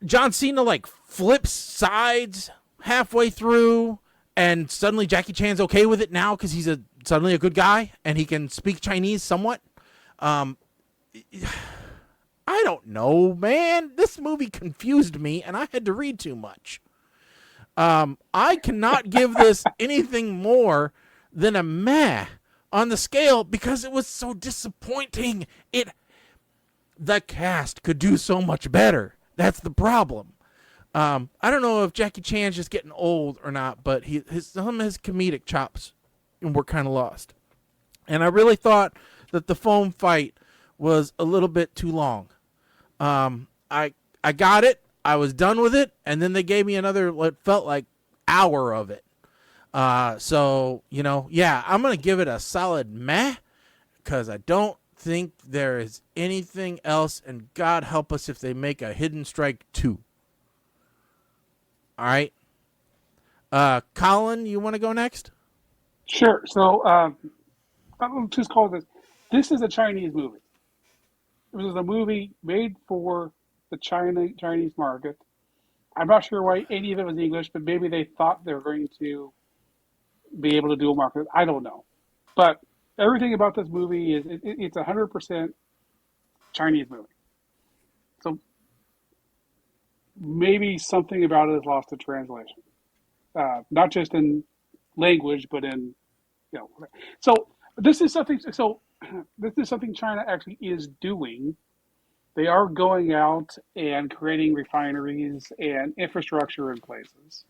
John Cena flips sides halfway through, and suddenly Jackie Chan's okay with it now because he's suddenly a good guy and he can speak Chinese somewhat. I don't know, man. This movie confused me, and I had to read too much. I cannot give this anything more than a meh on the scale because it was so disappointing. The cast could do so much better. That's the problem. I don't know if Jackie Chan's just getting old or not, but some of his comedic chops were kind of lost. And I really thought that the foam fight was a little bit too long. I got it. I was done with it, and then they gave me another what felt like hour of it. So, I'm going to give it a solid meh because I don't think there is anything else, and God help us if they make a Hidden Strike 2. All right. Colin, you want to go next? Sure. So, I'll just call this. This is a Chinese movie. It was a movie made for the Chinese market. I'm not sure why any of it was English, but maybe they thought they were going to be able to do a market. I don't know. But everything about this movie is it's 100% Chinese movie. So maybe something about it is lost in translation. Not just in language, but in, So this is something China actually is doing. They are going out and creating refineries and infrastructure in places.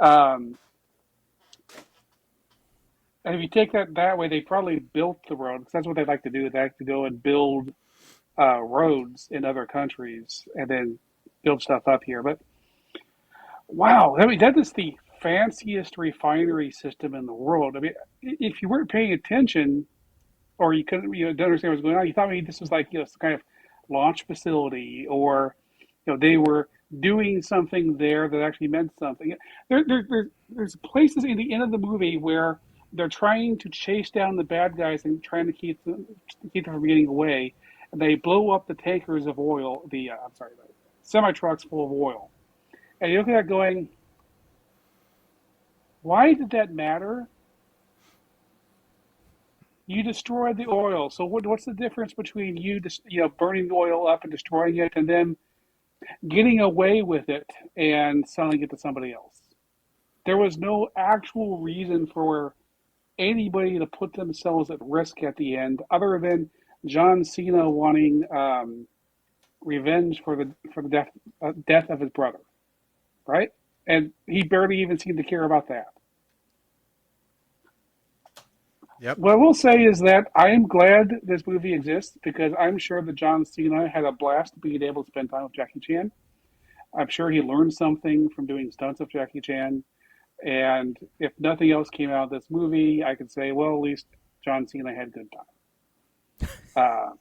And if you take that way, they probably built the road because that's what they like to do. They like to go and build roads in other countries and then build stuff up here. But wow, that is the fanciest refinery system in the world. I mean, if you weren't paying attention or you couldn't don't understand what's going on, you thought maybe this was like some kind of launch facility or they were doing something there that actually meant something. There's places in the end of the movie where they're trying to chase down the bad guys and trying to keep them from getting away. And they blow up the tankers of oil, the semi-trucks full of oil. And you look at that going, why did that matter? You destroyed the oil. So what's the difference between you burning the oil up and destroying it and then getting away with it and selling it to somebody else? There was no actual reason for anybody to put themselves at risk at the end other than John Cena wanting revenge for the death of his brother, right? And he barely even seemed to care about that. Yep. What I will say is that I am glad this movie exists because I'm sure that John Cena had a blast being able to spend time with Jackie Chan. I'm sure he learned something from doing stunts with Jackie Chan. And if nothing else came out of this movie, I could say, well, at least John Cena had a good time.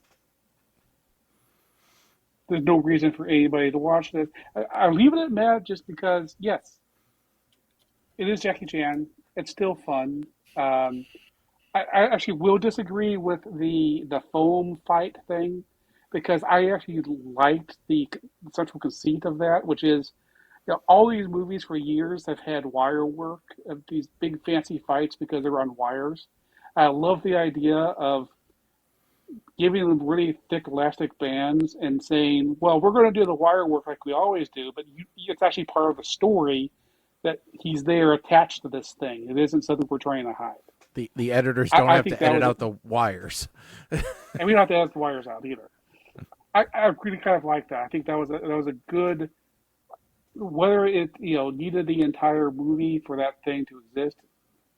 There's no reason for anybody to watch this. I'll leave it at that just because, yes, it is Jackie Chan. It's still fun. I actually will disagree with the foam fight thing because I actually liked the central conceit of that, which is all these movies for years have had wire work of these big fancy fights because they're on wires. I love the idea of giving them really thick elastic bands and saying, well, we're going to do the wire work like we always do, but it's actually part of the story that he's there attached to this thing. It isn't something we're trying to hide. The editors don't have to edit out the wires. And we don't have to edit the wires out either. I really kind of like that. I think that was a good, whether it needed the entire movie for that thing to exist.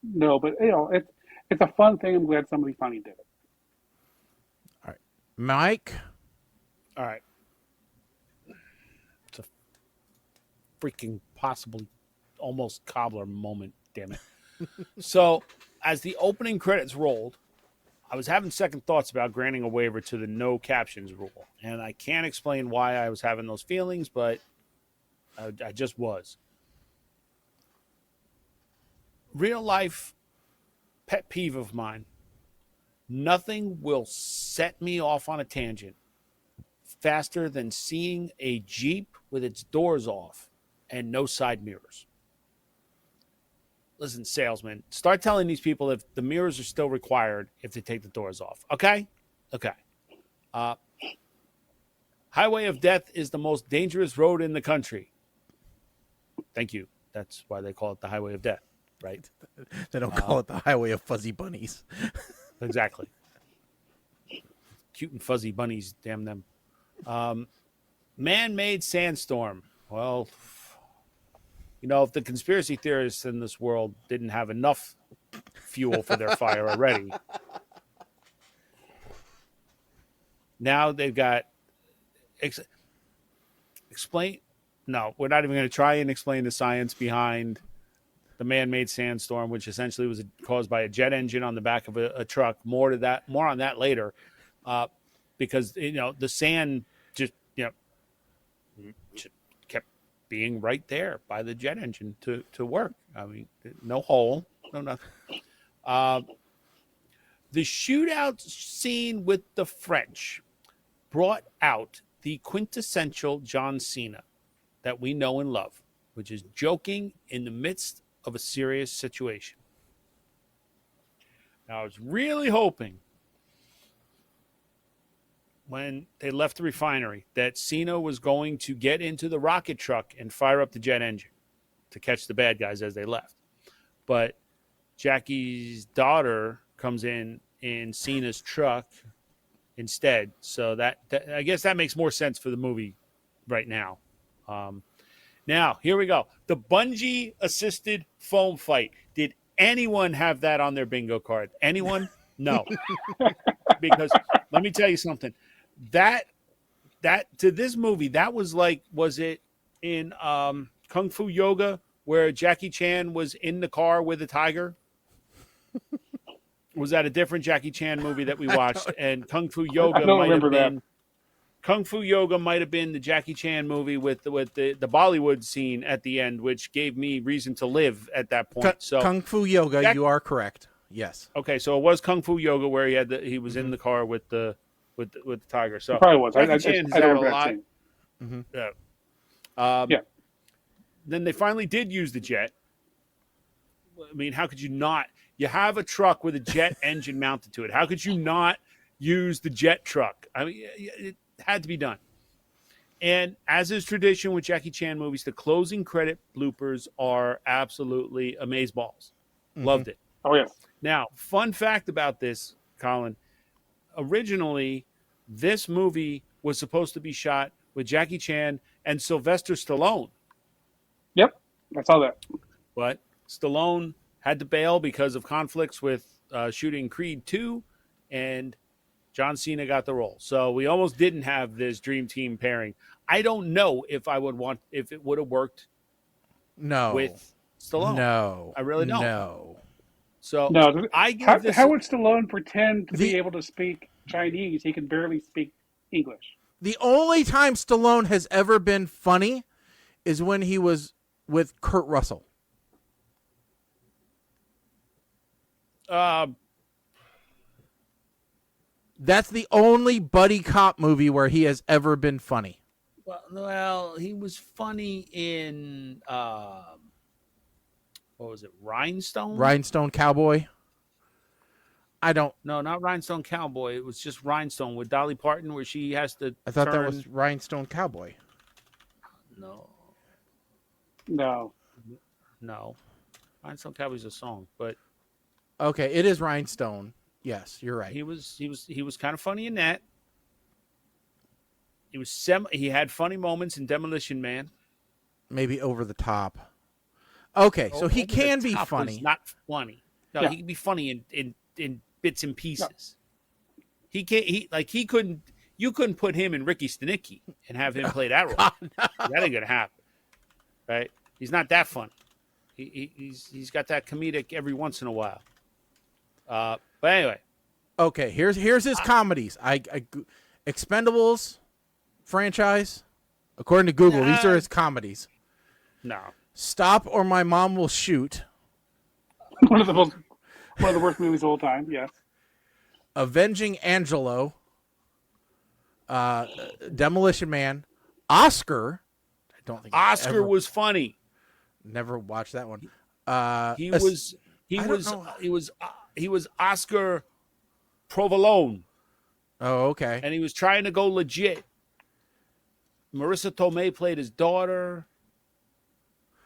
No, but it's a fun thing. I'm glad somebody finally did it. All right, Mike. All right. It's a freaking possibly almost cobbler moment. Damn it. So, as the opening credits rolled, I was having second thoughts about granting a waiver to the no captions rule. And I can't explain why I was having those feelings, but I just was. Real life pet peeve of mine. Nothing will set me off on a tangent faster than seeing a Jeep with its doors off and no side mirrors. Listen, salesman, start telling these people if the mirrors are still required if they take the doors off. Okay? Okay. Highway of Death is the most dangerous road in the country. Thank you. That's why they call it the Highway of Death, right? They don't call it the Highway of Fuzzy Bunnies. Exactly. Cute and fuzzy bunnies, damn them. Man-made sandstorm. Well, if the conspiracy theorists in this world didn't have enough fuel for their fire already, now they've got explain. No, we're not even going to try and explain the science behind the man-made sandstorm, which essentially was caused by a jet engine on the back of a truck. More on that later, because the sand just kept being right there by the jet engine to work. I mean, no hole, no nothing. The shootout scene with the French brought out the quintessential John Cena that we know and love, which is joking in the midst of a serious situation. Now, I was really hoping when they left the refinery that Cena was going to get into the rocket truck and fire up the jet engine to catch the bad guys as they left. But Jackie's daughter comes in Cena's truck instead. So that I guess that makes more sense for the movie right now. Now, here we go. The bungee-assisted foam fight. Did anyone have that on their bingo card? Anyone? No. Because let me tell you something. That to this movie, that was it in Kung Fu Yoga where Jackie Chan was in the car with a tiger? Was that a different Jackie Chan movie that we watched? And Kung Fu Yoga might have been Kung Fu Yoga might have been the Jackie Chan movie with the Bollywood scene at the end, which gave me reason to live at that point. So Kung Fu Yoga, you are correct. Yes. Okay, so it was Kung Fu Yoga where he was in the car with the tiger. So it probably was. Jackie Chan has had a lot. Mm-hmm. Yeah. Then they finally did use the jet. I mean, how could you not? You have a truck with a jet engine mounted to it. How could you not use the jet truck? I mean, it had to be done. And as is tradition with Jackie Chan movies, the closing credit bloopers are absolutely amazeballs. Mm-hmm. Loved it. Oh, yes. Now, fun fact about this, Colin. Originally, this movie was supposed to be shot with Jackie Chan and Sylvester Stallone. Yep, I saw that. But Stallone had to bail because of conflicts with shooting Creed 2, and John Cena got the role. So we almost didn't have this dream team pairing. I don't know if it would have worked with Stallone. No. I really don't. No. So No. How would Stallone pretend to be able to speak Chinese? He can barely speak English. The only time Stallone has ever been funny is when he was with Kurt Russell. That's the only buddy cop movie where he has ever been funny. Well, he was funny in what was it? Rhinestone? Rhinestone Cowboy. No, not Rhinestone Cowboy. It was just Rhinestone with Dolly Parton, where she has to. I thought that was Rhinestone Cowboy. No. Rhinestone Cowboy's a song, but okay, it is Rhinestone. Yes, you're right. He was kind of funny in that. He had funny moments in Demolition Man. Maybe Over the Top. Okay, so he can be funny. Not funny. No, yeah. He can be funny in bits and pieces. No. He can't. He couldn't. You couldn't put him in Ricky Stenicki and have him play that role. God, no. That ain't gonna happen, right? He's not that funny. He's got that comedic every once in a while. But anyway. Okay, here's his comedies. I Expendables franchise. According to Google, these are his comedies. No. Stop or My Mom Will Shoot. One of the worst movies of all time, yes. Avenging Angelo. Demolition Man. Oscar. I don't think Oscar was funny. Never watched that one. He was Oscar Provolone. Oh, okay. And he was trying to go legit. Marissa Tomei played his daughter.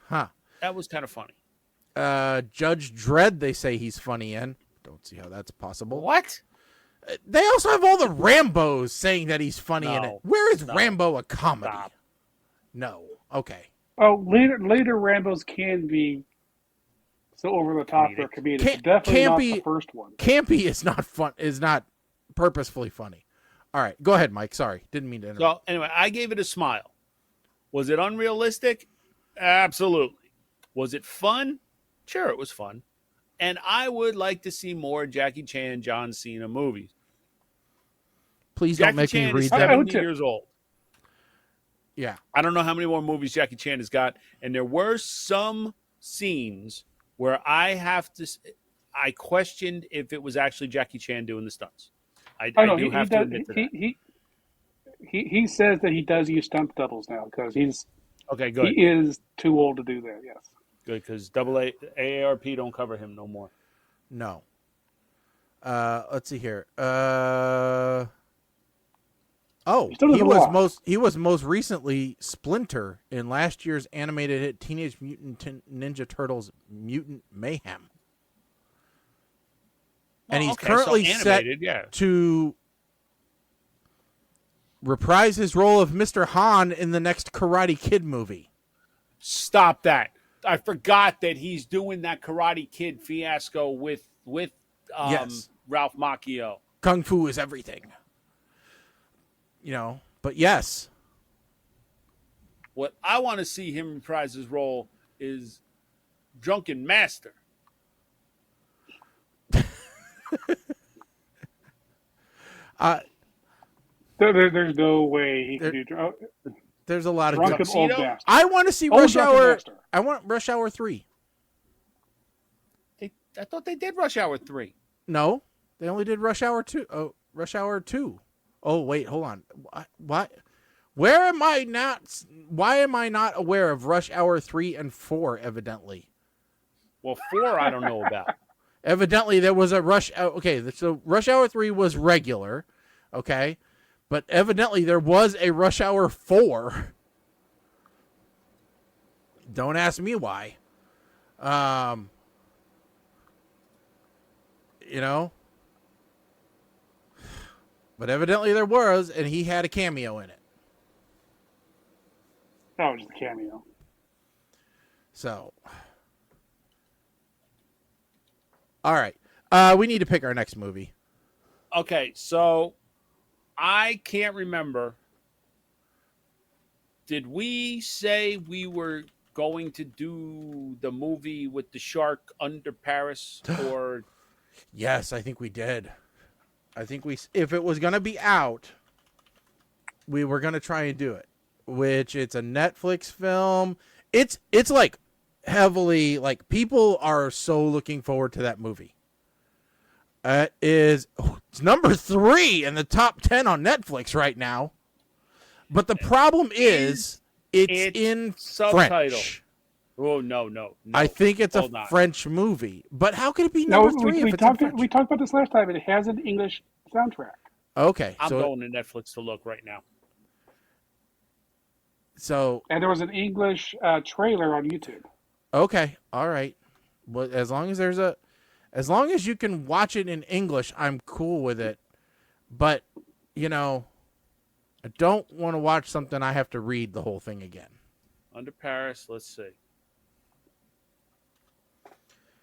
Huh. That was kind of funny. Judge Dredd, they say he's funny in. Don't see how that's possible. What? They also have all the Rambos saying that he's funny in it. No. Where is Rambo a comedy? Stop. No. Okay. Oh, later Rambos can be so over the top or comedic. Definitely not the first one. Campy is not fun. Is not purposefully funny. All right, go ahead, Mike. Sorry, didn't mean to interrupt. So anyway, I gave it a smile. Was it unrealistic? Absolutely. Was it fun? Sure, it was fun. And I would like to see more Jackie Chan, John Cena movies. Please don't make me read them. 70 years old. Yeah. I don't know how many more movies Jackie Chan has got. And there were some scenes where I questioned if it was actually Jackie Chan doing the stunts. I do have to admit to that. He says that he does use stunt doubles now because okay, good. He is too old to do that. Yes, good, because AARP don't cover him no more. No. Let's see here. He was most recently Splinter in last year's animated hit Teenage Mutant Ninja Turtles Mutant Mayhem. And he's currently set to reprise his role of Mr. Han in the next Karate Kid movie. Stop that. I forgot that he's doing that Karate Kid fiasco with Yes. Ralph Macchio. Kung Fu is everything. But yes. What I want to see him reprise his role is Drunken Master. There's no way he can do. There's a lot of Drunken old bastard. I want to see Rush Hour. I want Rush Hour 3. I thought they did Rush Hour 3. No, they only did Rush Hour 2. Oh, Rush Hour 2. Oh, wait, hold on. What? Where am I not? Why am I not aware of Rush Hour 3 and 4? Evidently. Well, 4 I don't know about. Evidently, there was a Rush. Okay, so Rush Hour 3 was regular. Okay, but evidently there was a Rush Hour 4. Don't ask me why. But evidently there was, and he had a cameo in it. That was just a cameo. So, all right. We need to pick our next movie. Okay, so I can't remember. Did we say we were going to do the movie with the shark under Paris? Or Yes, I think we did. I think if it was going to be out, we were going to try and do it. Which it's a Netflix film. It's like heavily, like, people are so looking forward to that movie. It's number 3 in the top 10 on Netflix right now. But the problem is it's in subtitle. French. Oh, no. I think it's a French movie. But how could it be number 3 if it's in French? We talked about this last time. It has an English soundtrack. Okay. I'm going to Netflix to look right now. And there was an English trailer on YouTube. Okay. All right. Well, as long as you can watch it in English, I'm cool with it. But, I don't want to watch something I have to read the whole thing again. Under Paris, let's see.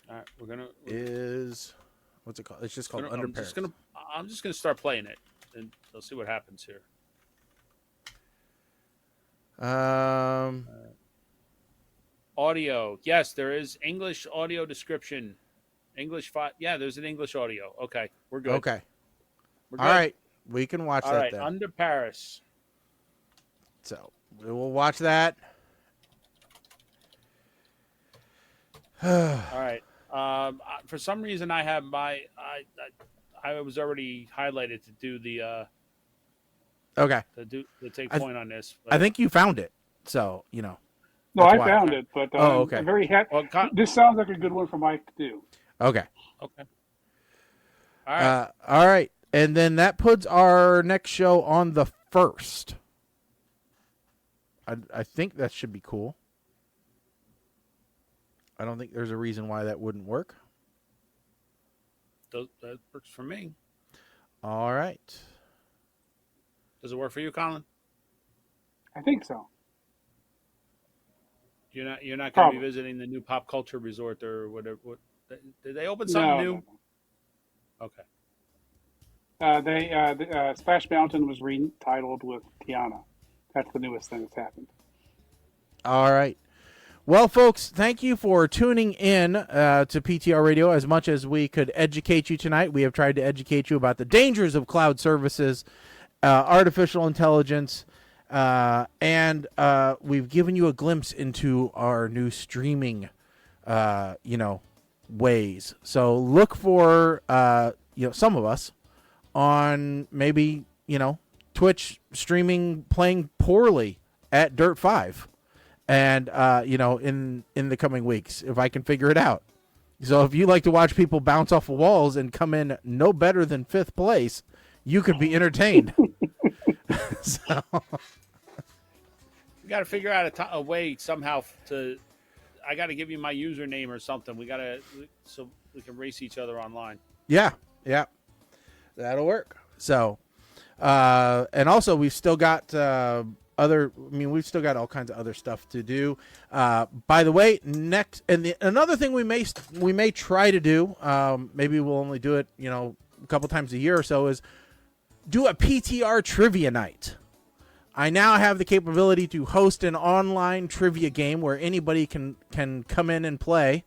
All right, what's it called? It's just called Under Paris. I'm just gonna start playing it, and we'll see what happens here. Audio. Yes, there is English audio description. English file. Yeah, there's an English audio. Okay, we're good. Okay. We're good. All right. We can watch that then. Under Paris. So we will watch that. All right. For some reason, I have I was already highlighted to do the. Okay. To take point on this. I think you found it, so No, I found it, but okay. I'm very happy. Well, this sounds like a good one for Mike to do. Okay. All right. All right. And then that puts our next show on the 1st. I think that should be cool. I don't think there's a reason why that wouldn't work. That works for me. All right. Does it work for you, Colin? I think so. You're not going to Probably. be visiting the new pop culture resort or whatever. Did they open No, something new? no, Okay. no. Splash Mountain was retitled with Tiana. That's the newest thing that's happened. All right. Well, folks, thank you for tuning in to PTR Radio. As much as we could educate you tonight, we have tried to educate you about the dangers of cloud services, artificial intelligence, and we've given you a glimpse into our new streaming, ways. So look for, some of us on maybe, Twitch streaming playing poorly at Dirt 5. And, in the coming weeks, if I can figure it out. So if you like to watch people bounce off of walls and come in no better than 5th place, you could be entertained. So We got to figure out a way somehow I got to give you my username or something. So we can race each other online. yeah, that'll work. So, and also we've still got, we've still got all kinds of other stuff to do. By the way, another thing we may try to do, maybe we'll only do it, a couple times a year or so, is do a PTR trivia night. I now have the capability to host an online trivia game where anybody can come in and play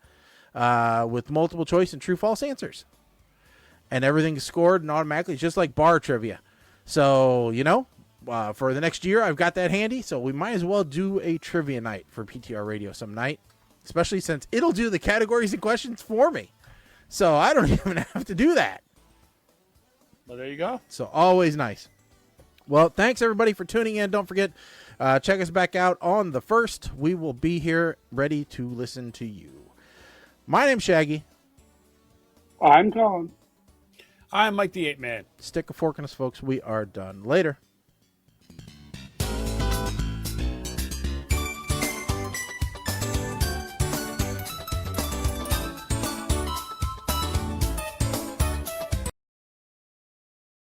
with multiple choice and true-false answers. And everything's scored and automatically, just like bar trivia. So, for the next year, I've got that handy, so we might as well do a trivia night for PTR Radio some night, especially since it'll do the categories and questions for me. So I don't even have to do that. Well, there you go. So always nice. Well, thanks, everybody, for tuning in. Don't forget, check us back out on the 1st. We will be here ready to listen to you. My name's Shaggy. I'm Colin. I'm Mike the Ape Man. Stick a fork in us, folks. We are done. Later.